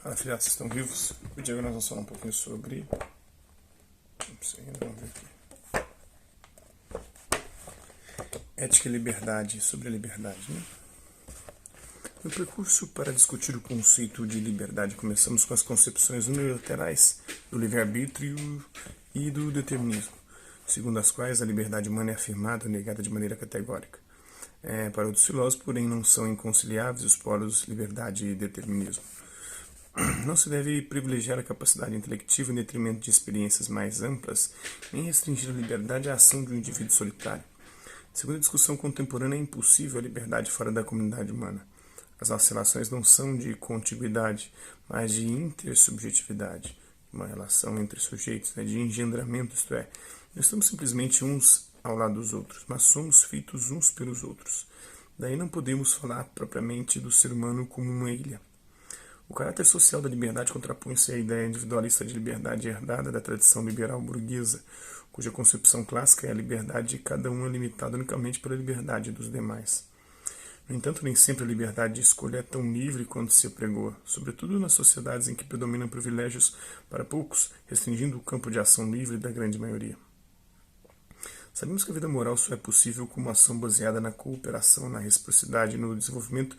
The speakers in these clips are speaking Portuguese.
Fala, filhotes, estão vivos? O dia nós vamos falar um pouquinho sobre... Vamos ver aqui. Ética e liberdade, sobre a liberdade, né? No percurso para discutir o conceito de liberdade, começamos com as concepções unilaterais do livre-arbítrio e do determinismo, segundo as quais a liberdade humana é afirmada ou negada de maneira categórica. Para outros filósofos, porém, não são inconciliáveis os polos liberdade e determinismo. Não se deve privilegiar a capacidade intelectiva em detrimento de experiências mais amplas, nem restringir a liberdade à ação de um indivíduo solitário. Segundo a discussão contemporânea, é impossível a liberdade fora da comunidade humana. As nossas relações não são de contiguidade, mas de intersubjetividade, uma relação entre sujeitos, de engendramento, isto é, não estamos simplesmente uns ao lado dos outros, mas somos feitos uns pelos outros. Daí não podemos falar propriamente do ser humano como uma ilha. O caráter social da liberdade contrapõe-se à ideia individualista de liberdade herdada da tradição liberal burguesa, cuja concepção clássica é a liberdade de cada um é limitada unicamente pela liberdade dos demais. No entanto, nem sempre a liberdade de escolha é tão livre quanto se apregoa, sobretudo nas sociedades em que predominam privilégios para poucos, restringindo o campo de ação livre da grande maioria. Sabemos que a vida moral só é possível como ação baseada na cooperação, na reciprocidade, no desenvolvimento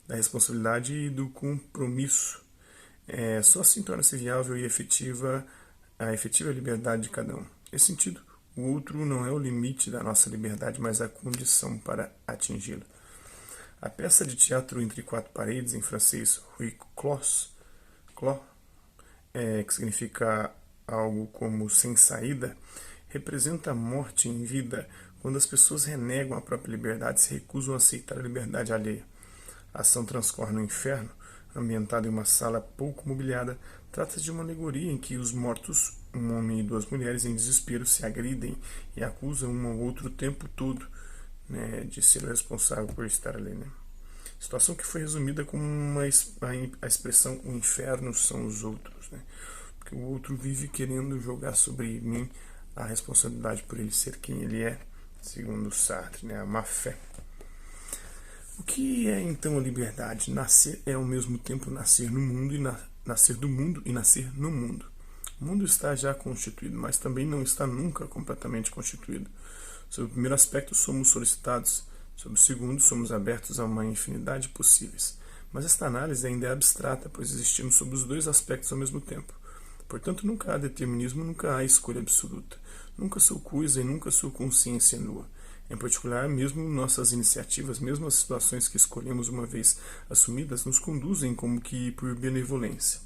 da responsabilidade e do compromisso. Só assim torna-se viável e efetiva a efetiva liberdade de cada um. Nesse sentido, o outro não é o limite da nossa liberdade, mas a condição para atingi-la. A peça de teatro Entre Quatro Paredes, em francês, Huis Clos, que significa algo como sem saída, representa a morte em vida quando as pessoas renegam a própria liberdade e se recusam a aceitar a liberdade alheia. A ação transcorre no inferno, ambientada em uma sala pouco mobiliada. Trata-se de uma alegoria em que os mortos, um homem e duas mulheres em desespero, se agridem e acusam um ao outro o tempo todo, de ser o responsável por estar ali. Situação que foi resumida como a expressão o inferno são os outros. Porque o outro vive querendo jogar sobre mim a responsabilidade por ele ser quem ele é, segundo Sartre, a má-fé. O que é então a liberdade? Nascer é ao mesmo tempo nascer no mundo e nascer do mundo e nascer no mundo. O mundo está já constituído, mas também não está nunca completamente constituído. Sob o primeiro aspecto, somos solicitados. Sob o segundo, somos abertos a uma infinidade de possíveis. Mas esta análise ainda é abstrata, pois existimos sob os dois aspectos ao mesmo tempo. Portanto, nunca há determinismo, nunca há escolha absoluta. Nunca sou coisa e nunca sou consciência nua. Em particular, mesmo nossas iniciativas, mesmo as situações que escolhemos uma vez assumidas, nos conduzem como que por benevolência.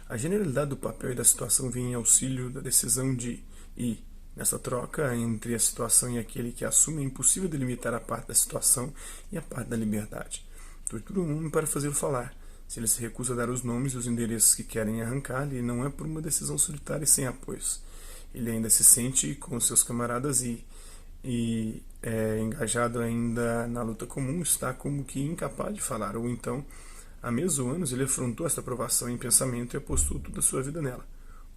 A generalidade do papel e da situação vem em auxílio da decisão e, nessa troca entre a situação e aquele que assume, é impossível delimitar a parte da situação e a parte da liberdade. Tortura um homem para fazê-lo falar. Se ele se recusa a dar os nomes e os endereços que querem arrancar-lhe, não é por uma decisão solitária e sem apoios. Ele ainda se sente com seus camaradas e engajado ainda na luta comum, está como que incapaz de falar, ou então, há meses ou anos, ele afrontou esta provação em pensamento e apostou toda a sua vida nela.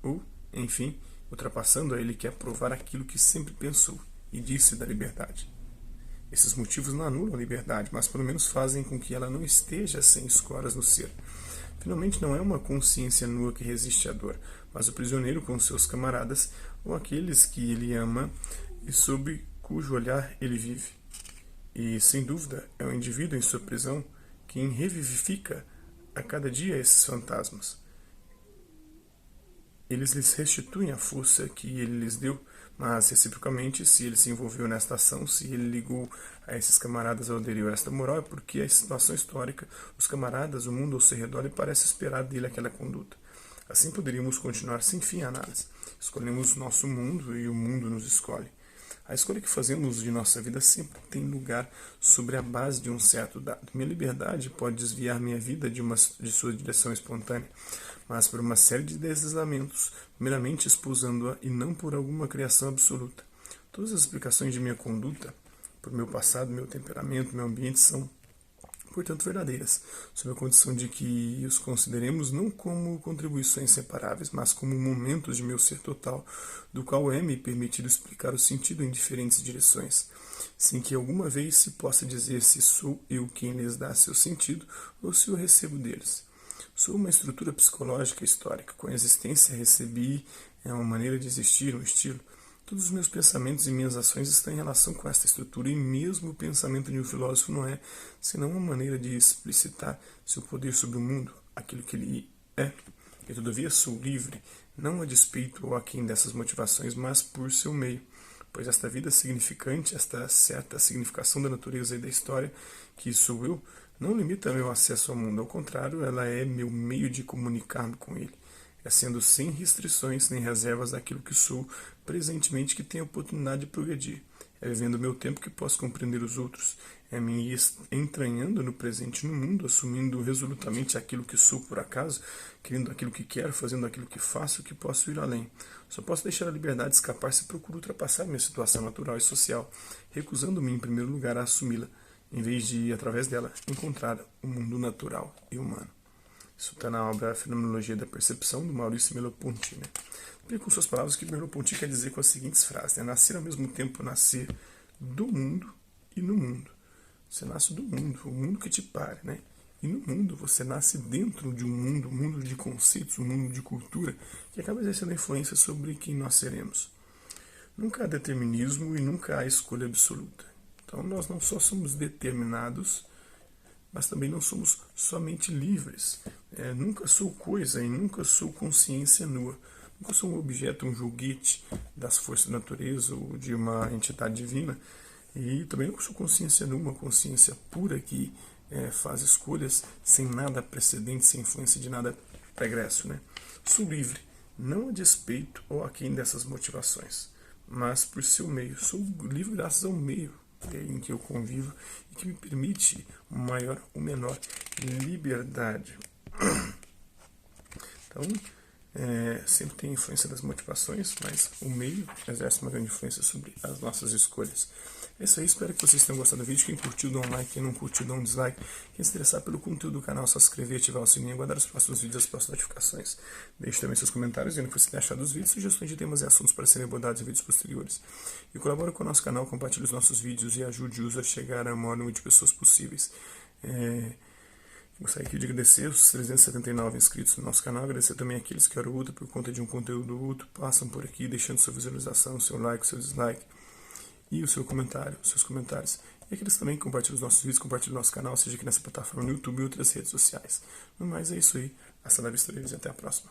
Ou, enfim, ultrapassando-a, ele quer provar aquilo que sempre pensou e disse da liberdade. Esses motivos não anulam a liberdade, mas pelo menos fazem com que ela não esteja sem escoras no ser. Finalmente, não é uma consciência nua que resiste à dor, mas o prisioneiro com seus camaradas ou aqueles que ele ama e sob cujo olhar ele vive. E, sem dúvida, é o indivíduo em sua prisão quem revivifica a cada dia esses fantasmas. Eles lhes restituem a força que ele lhes deu, mas, reciprocamente, se ele se envolveu nesta ação, se ele ligou a esses camaradas ou aderiu a esta moral, é porque a situação histórica, os camaradas, o mundo ao seu redor, lhe parece esperar dele aquela conduta. Assim poderíamos continuar sem fim a análise. Escolhemos nosso mundo e o mundo nos escolhe. A escolha que fazemos de nossa vida sempre tem lugar sobre a base de um certo dado. Minha liberdade pode desviar minha vida de sua direção espontânea, mas por uma série de deslizamentos, meramente expulsando-a e não por alguma criação absoluta. Todas as explicações de minha conduta, por meu passado, meu temperamento, meu ambiente, são, portanto, verdadeiras, sob a condição de que os consideremos não como contribuições separáveis, mas como momentos de meu ser total, do qual é-me permitido explicar o sentido em diferentes direções, sem que alguma vez se possa dizer se sou eu quem lhes dá seu sentido ou se o recebo deles. Sou uma estrutura psicológica histórica. Com a existência recebi uma maneira de existir, um estilo. Todos os meus pensamentos e minhas ações estão em relação com esta estrutura, e mesmo o pensamento de um filósofo não é senão uma maneira de explicitar seu poder sobre o mundo, aquilo que ele é. E todavia sou livre, não a despeito ou aquém dessas motivações, mas por seu meio, pois esta vida significante, esta certa significação da natureza e da história, que sou eu, não limita meu acesso ao mundo, ao contrário, ela é meu meio de comunicar-me com ele. É sendo sem restrições nem reservas daquilo que sou presentemente que tenho a oportunidade de progredir. É vivendo o meu tempo que posso compreender os outros. É me entranhando no presente no mundo, assumindo resolutamente aquilo que sou por acaso, querendo aquilo que quero, fazendo aquilo que faço, que posso ir além. Só posso deixar a liberdade escapar se procuro ultrapassar minha situação natural e social, recusando-me em primeiro lugar a assumi-la, em vez de, através dela, encontrar o mundo natural e humano. Isso está na obra Fenomenologia da Percepção, do Maurício Merleau-Ponty. Explico com suas palavras o que Merleau-Ponty quer dizer com as seguintes frases. Nascer ao mesmo tempo, nascer do mundo e no mundo. Você nasce do mundo, o mundo que te pare, né? E no mundo, você nasce dentro de um mundo de conceitos, um mundo de cultura, que acaba exercendo influência sobre quem nós seremos. Nunca há determinismo e nunca há escolha absoluta. Então, nós não só somos determinados, mas também não somos somente livres. Nunca sou coisa e nunca sou consciência nua. Nunca sou um objeto, um joguete das forças da natureza ou de uma entidade divina. E também não sou consciência nua, uma consciência pura que faz escolhas sem nada precedente, sem influência de nada pregresso. Sou livre, não a despeito ou aquém dessas motivações, mas por seu meio. Sou livre graças ao meio em que eu convivo e que me permite maior ou menor liberdade. Então, sempre tem influência das motivações, mas o meio exerce uma grande influência sobre as nossas escolhas. É isso aí, espero que vocês tenham gostado do vídeo. Quem curtiu, dá um like, quem não curtiu, dá um dislike. Quem se interessar pelo conteúdo do canal, só se inscrever, ativar o sininho e aguardar os próximos vídeos, as próximas notificações. Deixe também seus comentários, dizendo o que você tem achado dos vídeos, sugestões de temas e assuntos para serem abordados em vídeos posteriores. E colabore com o nosso canal, compartilhe os nossos vídeos e ajude-os a chegar a maior número de pessoas possíveis. Gostaria aqui de agradecer os 379 inscritos no nosso canal, agradecer também aqueles que eram outro por conta de um conteúdo outro, passam por aqui deixando sua visualização, seu like, seu dislike e o seu comentário, os seus comentários. E aqueles também que compartilham os nossos vídeos, compartilham o nosso canal, seja aqui nessa plataforma no YouTube e outras redes sociais. No mais é isso aí, hasta la vista e até a próxima.